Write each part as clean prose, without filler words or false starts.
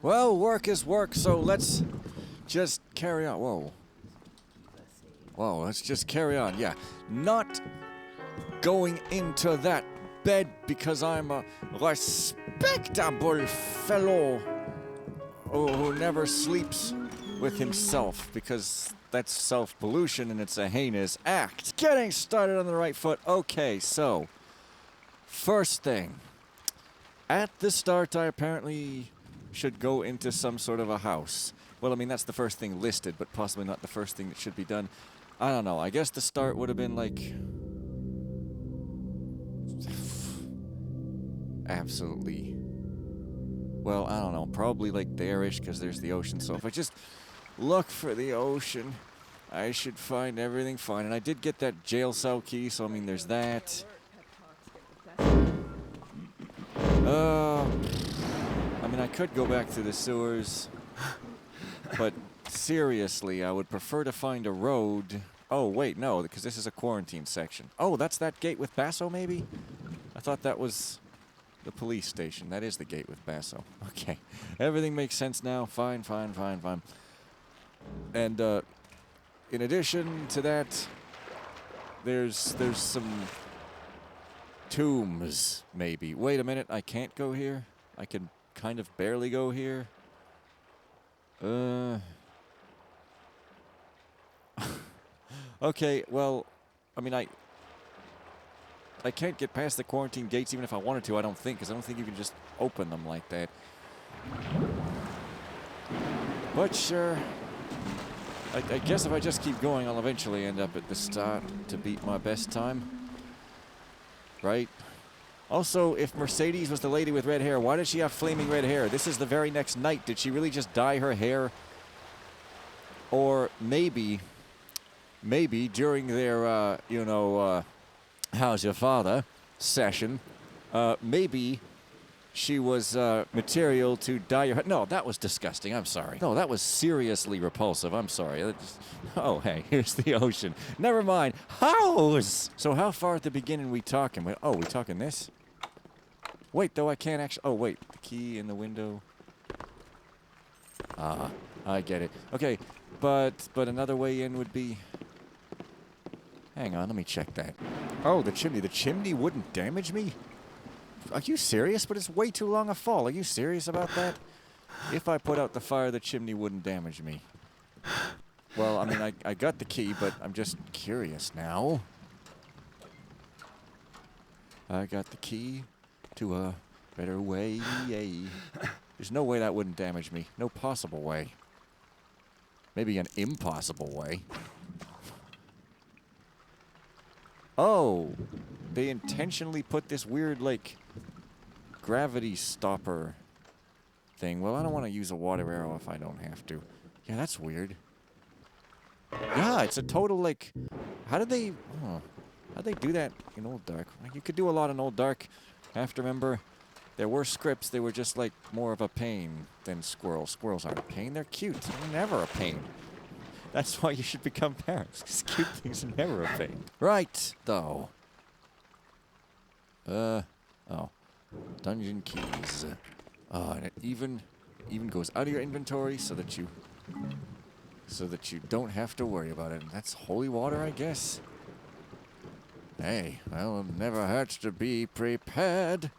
Well, work is work, so let's just carry on. Whoa. Whoa, let's just carry on. Yeah. Not going into that bed because I'm a respectable fellow who never sleeps with himself, because that's self-pollution and it's a heinous act. Getting started on the right foot. Okay, so first thing. At the start, I apparently should go into some sort of a house. Well, I mean, that's the first thing listed, but possibly not the first thing that should be done. I don't know. I guess the start would have been like... absolutely... well, I don't know. Probably like there-ish, because there's the ocean. So if I just look for the ocean, I should find everything fine. And I did get that jail cell key, so I mean, there's that. I mean, I could go back to the sewers, but seriously, I would prefer to find a road. Oh, wait, no, because this is a quarantine section. Oh, that's that gate with Basso, maybe? I thought that was the police station. That is the gate with Basso. Okay, everything makes sense now. Fine, fine, fine, fine. And, in addition to that, there's some tombs, maybe. Wait a minute, I can't go here? I can kind of barely go here? Okay, well, I mean, I can't get past the quarantine gates even if I wanted to, I don't think, because I don't think you can just open them like that. But sure. I guess if I just keep going, I'll eventually end up at the start to beat my best time. Right? Also, if Mercedes was the lady with red hair, why does she have flaming red hair? This is the very next night. Did she really just dye her hair? Or maybe during their, you know, how's your father session, maybe she was material to dye your hair. No, that was disgusting. I'm sorry. No, that was seriously repulsive. I'm sorry. Oh, hey, here's the ocean. Never mind. House! So how far at the beginning we talking? Oh, we talking this? Wait, though, I can't actually... oh, wait. The key in the window. Ah, I get it. Okay, but another way in would be... hang on, let me check that. Oh, the chimney. The chimney wouldn't damage me? Are you serious? But it's way too long a fall. Are you serious about that? If I put out the fire, the chimney wouldn't damage me. Well, I mean, I got the key, but I'm just curious now. I got the key to a better way. There's no way that wouldn't damage me. No possible way. Maybe an impossible way. Oh, they intentionally put this weird, like, gravity stopper thing. Well, I don't want to use a water arrow if I don't have to. Yeah, that's weird. Yeah, it's a total, like, how'd they do that in Old Dark? You could do a lot in Old Dark. I have to remember, there were scripts, they were just, like, more of a pain than squirrels. Squirrels aren't a pain, they're cute. They're never a pain. That's why you should become parents, because cute things are never a pain. Right, though. Oh. Dungeon keys. Oh, and it even goes out of your inventory so that you don't have to worry about it. And that's holy water, I guess. Hey, well, it never hurts to be prepared.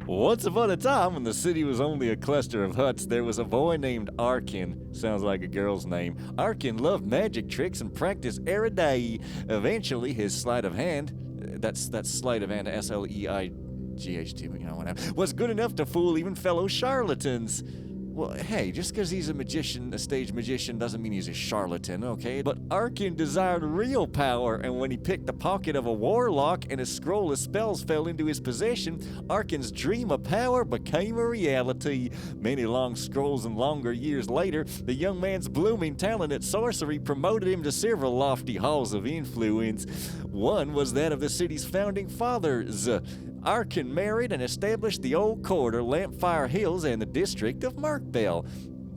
Once upon a time, when the city was only a cluster of huts, there was a boy named Arkin. Sounds like a girl's name. Arkin loved magic tricks and practiced every day. Eventually, his sleight of hand, that's sleight of hand, S-L-E-I-G-H-T, you know, whatever, was good enough to fool even fellow charlatans. Well, hey, just because he's a magician, a stage magician, doesn't mean he's a charlatan, okay? But Arkin desired real power, and when he picked the pocket of a warlock and a scroll of spells fell into his possession, Arkin's dream of power became a reality. Many long scrolls and longer years later, the young man's blooming talent at sorcery promoted him to several lofty halls of influence. One was that of the city's founding fathers. Arkin married and established the old quarter, Lampfire Hills, and the district of Markbell.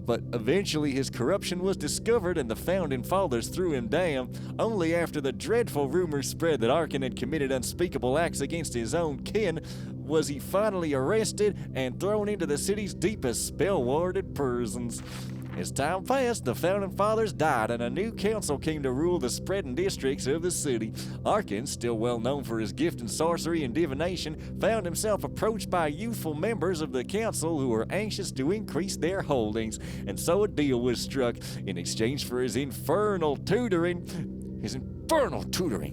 But eventually his corruption was discovered and the founding fathers threw him down, only after the dreadful rumors spread that Arkin had committed unspeakable acts against his own kin. was he finally arrested and thrown into the city's deepest spell-warded prisons. As time passed, the Founding Fathers died and a new council came to rule the spreading districts of the city. Arkin, still well known for his gift in sorcery and divination, found himself approached by youthful members of the council who were anxious to increase their holdings, and so a deal was struck. In exchange for his infernal tutoring,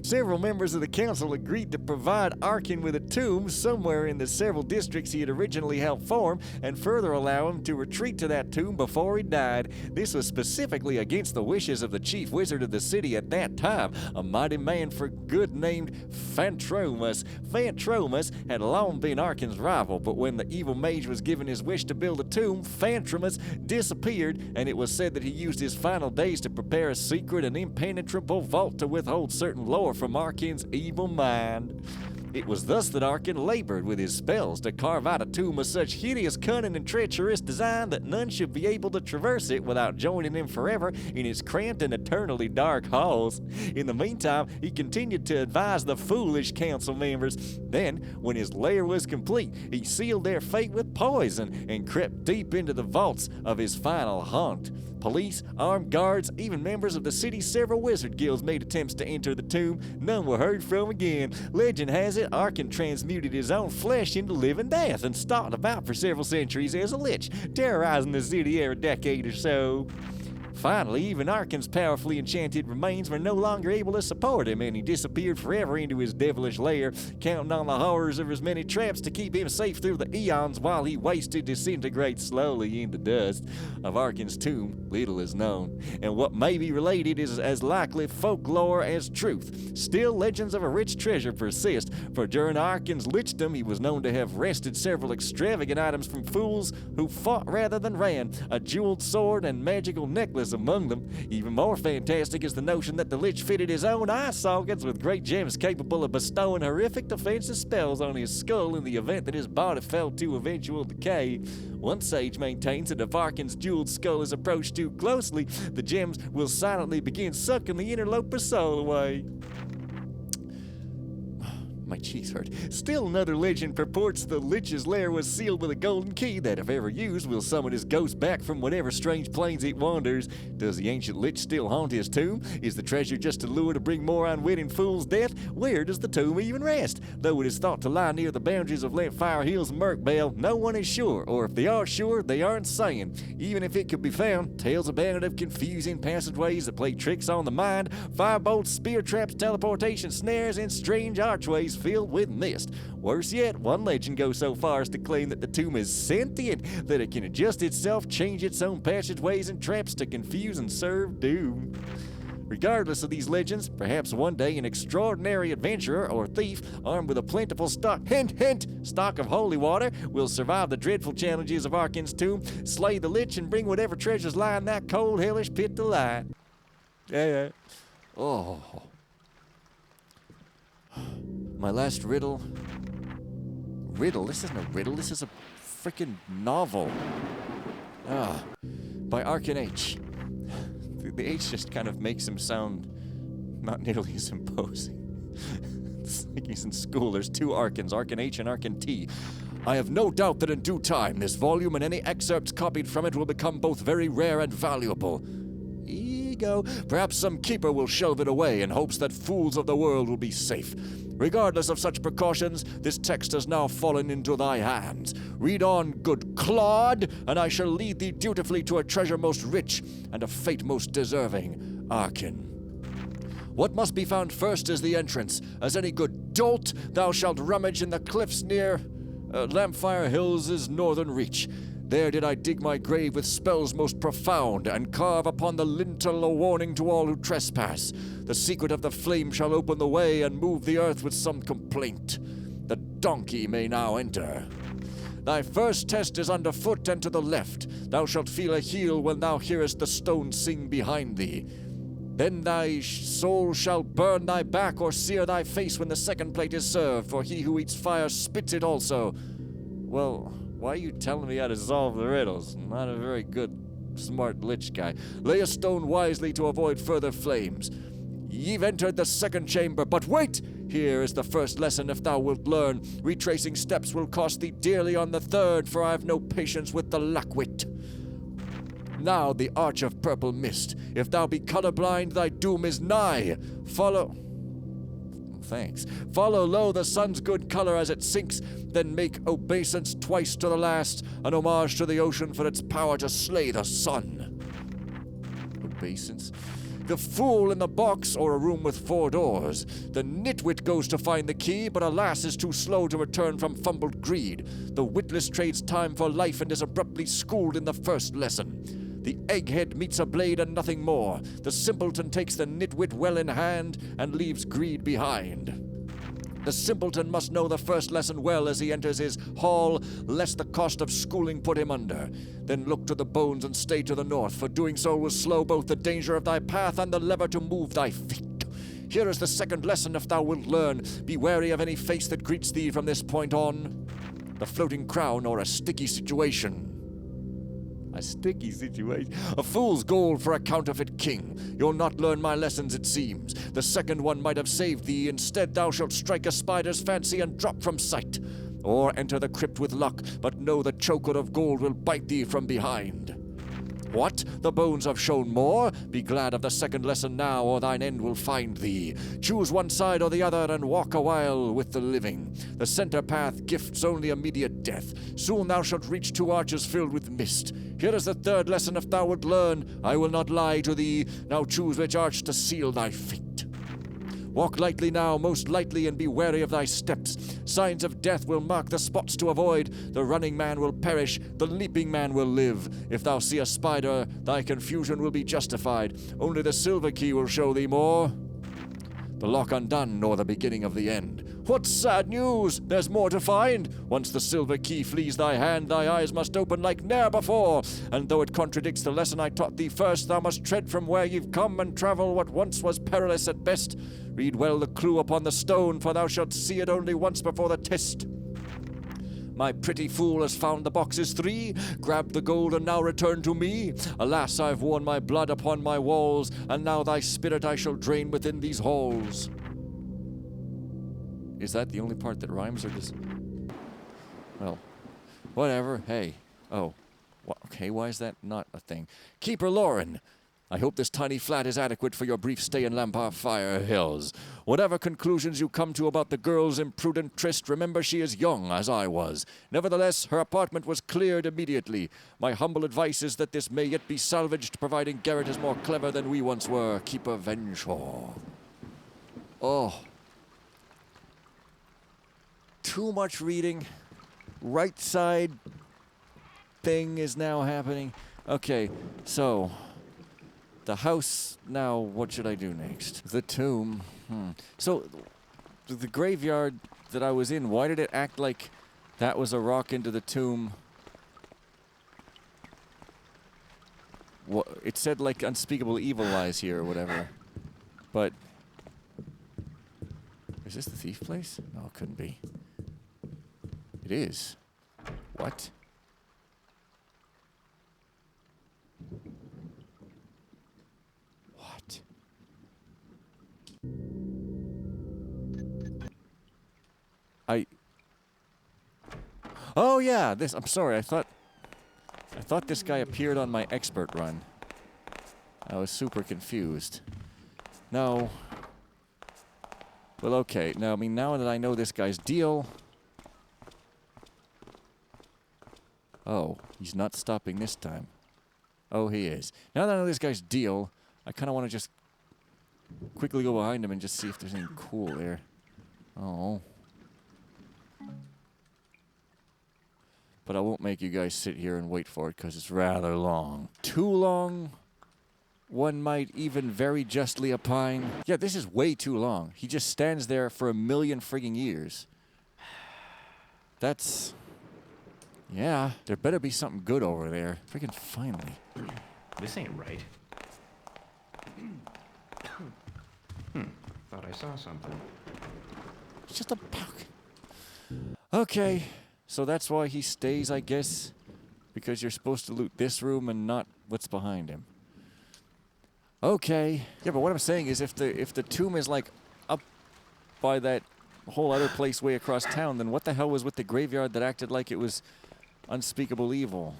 several members of the council agreed to provide Arkin with a tomb somewhere in the several districts he had originally helped form, and further allow him to retreat to that tomb before he died. This was specifically against the wishes of the chief wizard of the city at that time, a mighty man for good named FenPhoenix. FenPhoenix had long been Arkin's rival, but when the evil mage was given his wish to build a tomb, FenPhoenix disappeared, and it was said that he used his final days to prepare a secret and impenetrable vault to withhold certain lore from Arkin's evil mind. It was thus that Arkin labored with his spells to carve out a tomb of such hideous cunning and treacherous design that none should be able to traverse it without joining him forever in its cramped and eternally dark halls. In the meantime, he continued to advise the foolish council members. Then, when his lair was complete, he sealed their fate with poison and crept deep into the vaults of his final haunt. Police, armed guards, even members of the city's several wizard guilds made attempts to enter the tomb. None were heard from again. Legend has it Arkin transmuted his own flesh into living death and stalked about for several centuries as a lich, terrorizing the city every decade or so. Finally, even Arkin's powerfully enchanted remains were no longer able to support him, and he disappeared forever into his devilish lair, counting on the horrors of his many traps to keep him safe through the eons while he wasted, disintegrates slowly into dust. Of Arkin's tomb, little is known, and what may be related is as likely folklore as truth. Still, legends of a rich treasure persist, for during Arkin's lichdom he was known to have wrested several extravagant items from fools who fought rather than ran, a jeweled sword and magical necklace among them. Even more fantastic is the notion that the lich fitted his own eye sockets with great gems capable of bestowing horrific defensive spells on his skull in the event that his body fell to eventual decay. One sage maintains that if Arkin's jeweled skull is approached too closely, the gems will silently begin sucking the interloper's soul away. My cheeks hurt. Still another legend purports the lich's lair was sealed with a golden key that, if ever used, will summon his ghost back from whatever strange planes it wanders. Does the ancient lich still haunt his tomb? Is the treasure just a lure to bring more unwitting fools death? Where does the tomb even rest? Though it is thought to lie near the boundaries of Lampfire Hills and Merkbale, no one is sure, or if they are sure, they aren't saying. Even if it could be found, tales abound of confusing passageways that play tricks on the mind, firebolts, spear traps, teleportation snares, and strange archways filled with mist. Worse yet, one legend goes so far as to claim that the tomb is sentient, that it can adjust itself, change its own passageways and traps to confuse and serve doom. Regardless of these legends, perhaps one day an extraordinary adventurer or thief armed with a plentiful stock, stock of holy water will survive the dreadful challenges of Arkin's tomb, slay the lich, and bring whatever treasures lie in that cold, hellish pit to light. Yeah. Oh. My last riddle. This isn't a riddle, this is a freaking novel. By Arkin H. The H just kind of makes him sound not nearly as imposing. It's like he's in school. There's two Arkins, Arkin H and Arkin T. I have no doubt that in due time, this volume and any excerpts copied from it will become both very rare and valuable. Ego. Perhaps some keeper will shelve it away in hopes that fools of the world will be safe. Regardless of such precautions, this text has now fallen into thy hands. Read on, good Claude, and I shall lead thee dutifully to a treasure most rich and a fate most deserving. Arkin. What must be found first is the entrance. As any good dolt, thou shalt rummage in the cliffs near Lampfire Hills' northern reach. There did I dig my grave with spells most profound, and carve upon the lintel a warning to all who trespass. The secret of the flame shall open the way and move the earth with some complaint. The donkey may now enter. Thy first test is underfoot and to the left. Thou shalt feel a heel when thou hearest the stone sing behind thee. Then thy soul shall burn thy back or sear thy face when the second plate is served, for he who eats fire spits it also. Well, why are you telling me how to solve the riddles? I'm not a very good, smart lich guy. Lay a stone wisely to avoid further flames. Ye've entered the second chamber, but wait! Here is the first lesson if thou wilt learn. Retracing steps will cost thee dearly on the third, for I've no patience with the lackwit. Now the arch of purple mist. If thou be colorblind, thy doom is nigh. Follow... Thanks. Follow low the sun's good color as it sinks, then make obeisance twice to the last, an homage to the ocean for its power to slay the sun. Obeisance? The fool in the box, or a room with 4 doors. The nitwit goes to find the key, but alas is too slow to return from fumbled greed. The witless trades time for life and is abruptly schooled in the first lesson. The egghead meets a blade and nothing more. The simpleton takes the nitwit well in hand and leaves greed behind. The simpleton must know the first lesson well as he enters his hall, lest the cost of schooling put him under. Then look to the bones and stay to the north, for doing so will slow both the danger of thy path and the lever to move thy feet. Here is the second lesson if thou wilt learn. Be wary of any face that greets thee from this point on. The floating crown or a sticky situation. A sticky situation. A fool's gold for a counterfeit king. You'll not learn my lessons, it seems. The second one might have saved thee. Instead, thou shalt strike a spider's fancy and drop from sight. Or enter the crypt with luck, but know the choker of gold will bite thee from behind. What? The bones have shown more? Be glad of the second lesson now, or thine end will find thee. Choose one side or the other, and walk a while with the living. The center path gifts only immediate death. Soon thou shalt reach 2 arches filled with mist. Here is the third lesson if thou wilt learn. I will not lie to thee. Now choose which arch to seal thy fate. Walk lightly now, most lightly, and be wary of thy steps. Signs of death will mark the spots to avoid. The running man will perish, the leaping man will live. If thou see a spider, thy confusion will be justified. Only the silver key will show thee more. The lock undone, nor the beginning of the end. What sad news! There's more to find. Once the silver key flees thy hand, thy eyes must open like ne'er before. And though it contradicts the lesson I taught thee first, thou must tread from where you've come and travel what once was perilous at best. Read well the clue upon the stone, for thou shalt see it only once before the test. My pretty fool has found the boxes 3. Grab the gold and now return to me. Alas, I've worn my blood upon my walls, and now thy spirit I shall drain within these halls. Is that the only part that rhymes, or does... Well, whatever. Hey. Oh. Okay, why is that not a thing? Keeper Lauren, I hope this tiny flat is adequate for your brief stay in Lampfire Hills. Whatever conclusions you come to about the girl's imprudent tryst, remember she is young, as I was. Nevertheless, her apartment was cleared immediately. My humble advice is that this may yet be salvaged, providing Garrett is more clever than we once were. Keeper Venshaw. Oh. Too much reading. Right side thing is now happening. Okay, so... The house, now what should I do next? The tomb. So, the graveyard that I was in, why did it act like that was a rock into the tomb? What, it said like unspeakable evil lies here or whatever. But, is this the thief place? No, it couldn't be. It is. What? Oh yeah, this. I'm sorry. I thought this guy appeared on my expert run. I was super confused. No. Well, okay. Now, I mean, now that I know this guy's deal. Oh, he's not stopping this time. Oh, he is. Now that I know this guy's deal, I kind of want to just quickly go behind him and just see if there's anything cool there. Oh. But I won't make you guys sit here and wait for it because it's rather long. Too long, one might even very justly opine. Yeah, this is way too long. He just stands there for 1,000,000 frigging years. That's... Yeah, there better be something good over there. Friggin' finally. This ain't right. Thought I saw something. It's just a bug. Okay, so that's why he stays, I guess. Because you're supposed to loot this room and not what's behind him. Okay. Yeah, but what I'm saying is if the tomb is like up by that whole other place way across town, then what the hell was with the graveyard that acted like it was unspeakable evil?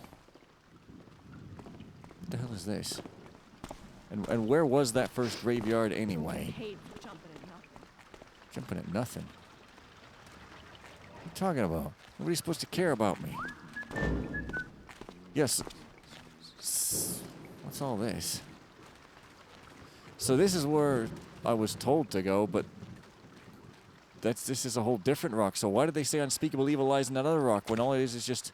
What the hell is this? And where was that first graveyard anyway? Jumping at nothing. What are you talking about? Nobody's supposed to care about me. Yes. What's all this? So this is where I was told to go, but this is a whole different rock. So why did they say unspeakable evil lies in that other rock when all it is just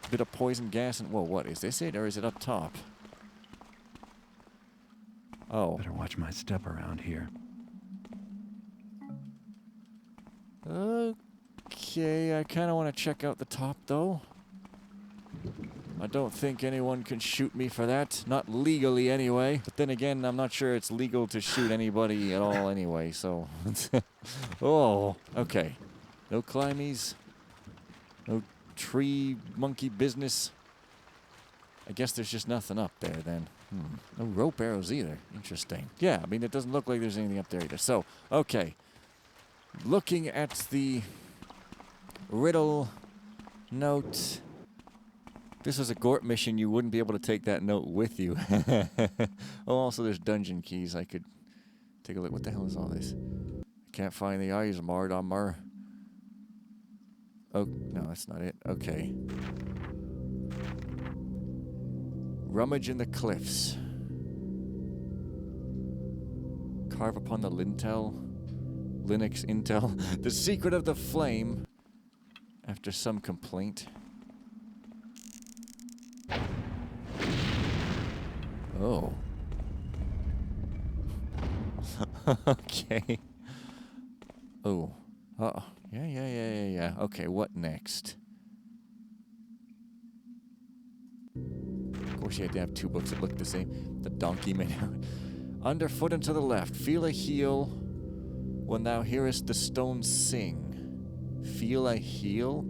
a bit of poison gas and... Whoa, what? Is this it or is it up top? Oh. Better watch my step around here. Okay, I kind of want to check out the top, though. I don't think anyone can shoot me for that. Not legally, anyway. But then again, I'm not sure it's legal to shoot anybody at all anyway, so... Oh, okay. No climbies. No tree monkey business. I guess there's just nothing up there, then. No rope arrows either. Interesting. Yeah, I mean, it doesn't look like there's anything up there either. So, okay. Looking at the riddle note... If this was a Gort mission, you wouldn't be able to take that note with you. Oh, also there's dungeon keys. I could take a look. What the hell is all this? Can't find the eyes, Mardammer. Oh, no, that's not it. Okay. Rummage in the cliffs. Carve upon the lintel. Linux intel. The secret of the flame. After some complaint. Oh. Okay. Oh. Uh-oh. Yeah. Okay, what next? Of course you had to have two books that looked the same. The donkey made out. Underfoot and to the left. Feel a heel when thou hearest the stones sing. Feel a heel?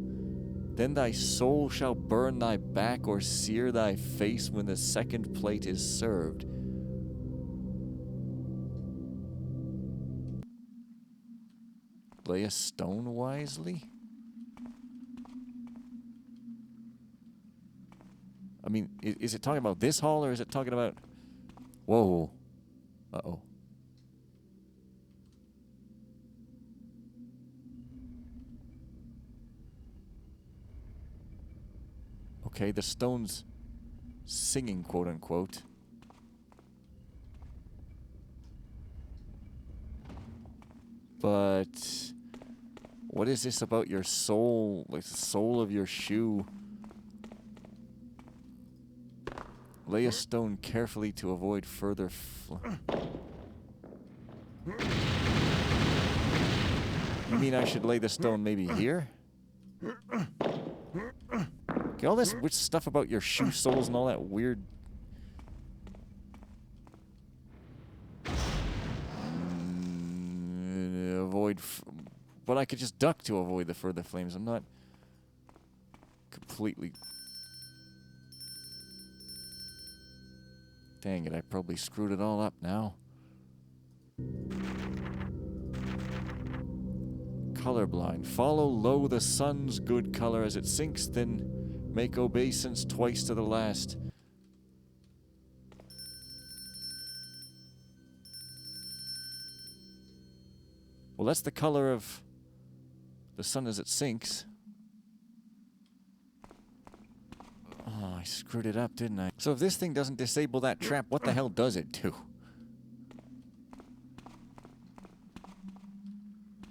Then thy soul shall burn thy back or sear thy face when the second plate is served. Lay a stone wisely? I mean, is it talking about this hall or is it talking about... Whoa. Uh-oh. Okay, the stone's singing, quote-unquote. But what is this about your soul, like the sole of your shoe? Lay a stone carefully to avoid further You mean I should lay the stone maybe here? Okay, all this weird stuff about your shoe soles and all that weird... avoid... But I could just duck to avoid the further flames. I'm not completely... Dang it, I probably screwed it all up now. Colorblind. Follow low the sun's good color as it sinks, then make obeisance twice to the last. Well, that's the color of the sun as it sinks. Oh, I screwed it up, didn't I? So if this thing doesn't disable that trap, what the hell does it do?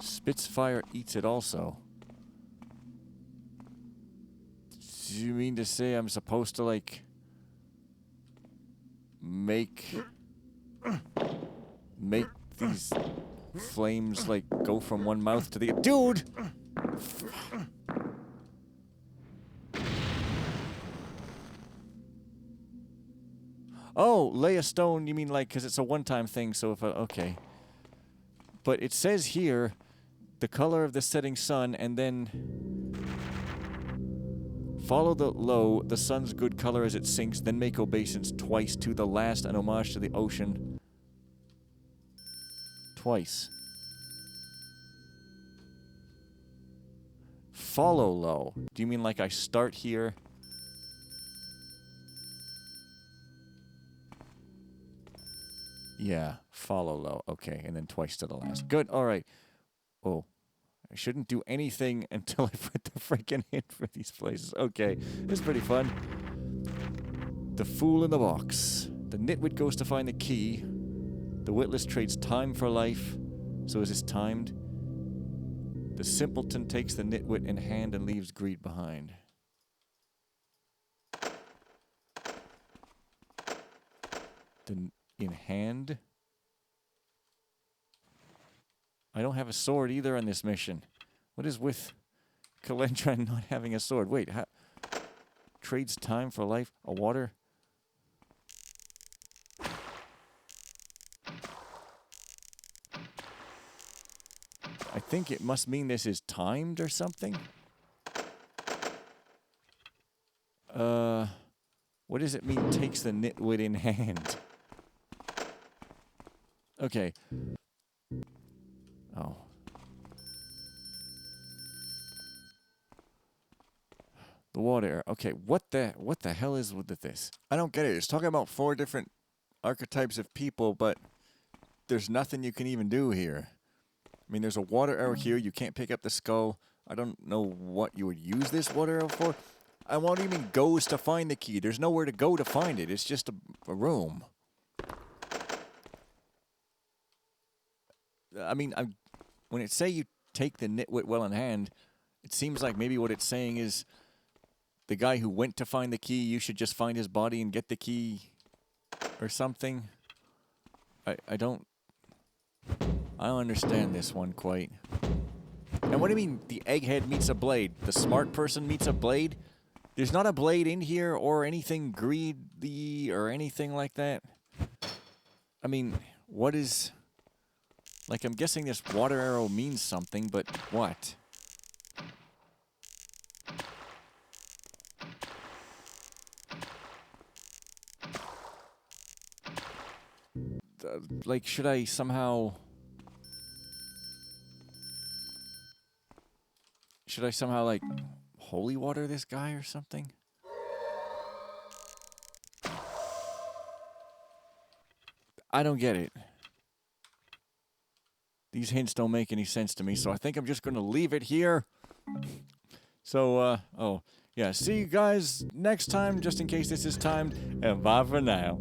Spitfire eats it also. Do you mean to say I'm supposed to, like, make these flames, like, go from one mouth to the... Dude! Oh, lay a stone, you mean, like, because it's a one-time thing, so if I... Okay. But it says here, the color of the setting sun, and then... Follow the sun's good color as it sinks, then make obeisance twice to the last, an homage to the ocean. Twice. follow low. Do you mean like I start here? Yeah, follow low. Okay, and then twice to the last. Good, alright. Oh, I shouldn't do anything until I put the freaking hint for these places. Okay, this is pretty fun. The Fool in the Box. The nitwit goes to find the key. The witless trades time for life. So is this timed? The simpleton takes the nitwit in hand and leaves greed behind. In hand? I don't have a sword either on this mission. What is with Calendra not having a sword? Wait, trades time for life? A water? I think it must mean this is timed or something. What does it mean takes the nitwit in hand? Okay. Oh. The water. Okay, what the hell is with this? I don't get it. It's talking about 4 different archetypes of people, but there's nothing you can even do here. I mean, there's a water arrow here. You can't pick up the skull. I don't know what you would use this water arrow for. I won't even goes to find the key. There's nowhere to go to find it. It's just a room. I mean, when it say you take the nitwit well in hand, it seems like maybe what it's saying is the guy who went to find the key, you should just find his body and get the key or something. I don't understand this one quite. And what do you mean the egghead meets a blade? The smart person meets a blade? There's not a blade in here or anything greedy or anything like that. I mean, what is... Like, I'm guessing this water arrow means something, but what? Like, should I somehow... Should I somehow, like, holy water this guy or something? I don't get it. These hints don't make any sense to me, so I think I'm just going to leave it here. So, oh, yeah, see you guys next time, just in case this is timed, and bye for now.